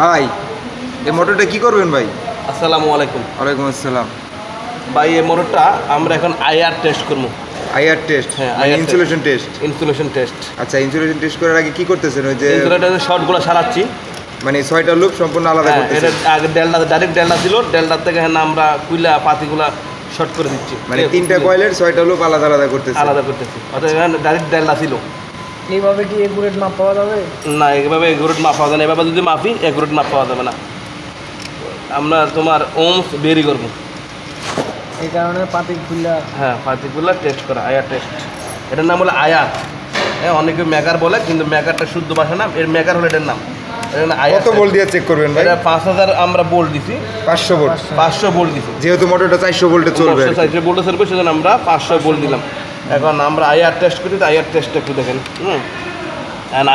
ভাই এই মোটরটা কি করবেন ভাই? আসসালামু আলাইকুম। ওয়ালাইকুম আসসালাম। ভাই এই মোটরটা আমরা এখন আইআর টেস্ট করবো। IR test? হ্যাঁ, মানে ইনসুলেশন টেস্ট। Insulation test. আচ্ছা, ইনসুলেশন টেস্ট করার আগে কি করতেছেন? ওই যে ইনসুলেটরের শর্টগুলো সারাচ্ছি, মানে 6টা লুপ সম্পূর্ণ আলাদা করতেছেন। এটা আগে ডাইরেক্ট ডেল্টা ছিল, ডেল্টার থেকে আমরা কুইলা পাতিগুলা শর্ট করে দিচ্ছি। মানে 3টা কয়েলের 6টা লুপ আলাদা আলাদা করতেছেন। অর্থাৎ এখানে ডাইরেক্ট ডেল্টা ছিল। এইভাবে কি একুরেট মাপ পাওয়া যাবে? না, এইভাবে একুরেট মাপ পাওয়া যায় না। এভাবে যদি মাপি একুরেট মাপ পাওয়া যাবে না। আমরা তোমার ওমস বেরি করবো, এই কারণে পাতিগুলা পাতিগুলা টেস্ট করা, আয়ার টেস্ট। এটার নাম হলো আয়ার। হ্যাঁ, অনেকে মেকার বলে, কিন্তু মেকারটা শুদ্ধ ভাষা না। এর মেকার হলো এটার নাম। কত ভোল্ট দিয়ে চেক করবেন ভাই? এটা 5000 আমরা বোল্ট দিছি। 500 ভোল্ট? 500 বোল্ট দিছি। যেহেতু মোটরটা 400 ভোল্টে চলবে, 400 ভোল্টে চলবে, সেজন্য আমরা 500 বোল্ট দিলাম। এখন আমরা আইআর টেস্ট করি, তো আইআর টেস্টটা একটু দেখেন।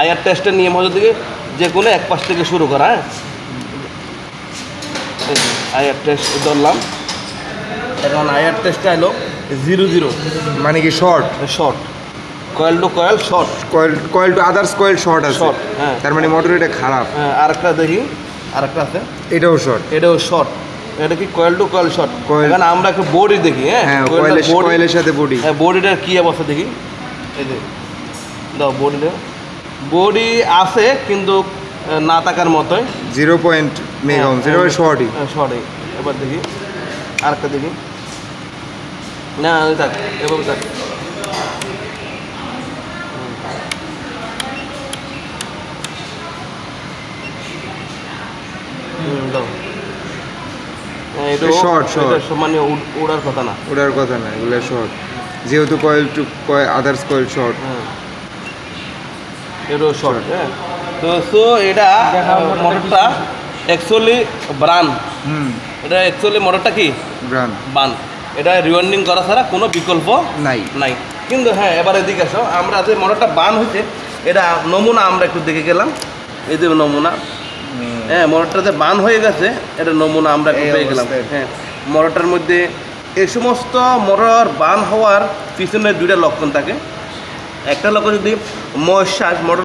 আইআর টেস্টের নিয়ম হচ্ছে দিকে যে কোনো এক পাশ থেকে শুরু করা। হ্যাঁ, আইআর টেস্ট ধরলাম। এখন আইআর টেস্টটা এলো 0-0, মানে কি short? Short, coil to coil short, coil to others coil short আছে। শর্ট, হ্যাঁ। তার মানে মোটর এটা খারাপ। হ্যাঁ, আরেকটা দেখি, আরেকটা আছে, এটাও শর্ট। এটাও শর্ট। এটা কি কয়েল টু কয়েল শর্ট। এখানে আমরা একটু বডি দেখি। হ্যাঁ, কয়েলের সাথে বডি। হ্যাঁ, বডিটার কি অবস্থা দেখি। এই যে দাও বডিটা, বডি আছে কিন্তু না থাকার মতোই। 0 মেগা ওহম, যেটা শর্টই। শর্টই। এবার দেখি আরেকটা দেখি। না থাক, এভাবে থাক। দাও। এটা শর্ট, মানে ওড়ার কথা না, ওড়ার কথা না, এগুলো শর্ট। যেহেতু coil to others coil short. হ্যাঁ, এটাও শর্ট। হ্যাঁ, তো এটা মোটরটা অ্যাকচুয়ালি ব্রান। এটা অ্যাকচুয়ালি মোটরটা কি বান। এটা রিওয়ার্ডিং করা ছাড়া কোনো বিকল্প নাই। কিন্তু হ্যাঁ, এবার এদিকে আসো, আমরা যে মোটরটা বান হয়েছে এটা নমুনা আমরা একটু দেখে গেলাম। এই যে নমুনা, হ্যাঁ, মোটরটা যে বান হয়ে গেছে এটা নমুনা আমরা একটু পেয়ে গেলাম। হ্যাঁ, মোটরটার মধ্যে এই সমস্ত মোটর বান হওয়ার পিছনে দুইটা লক্ষণ থাকে। একটা লক্ষণ যদি ময়শ্চার মোটর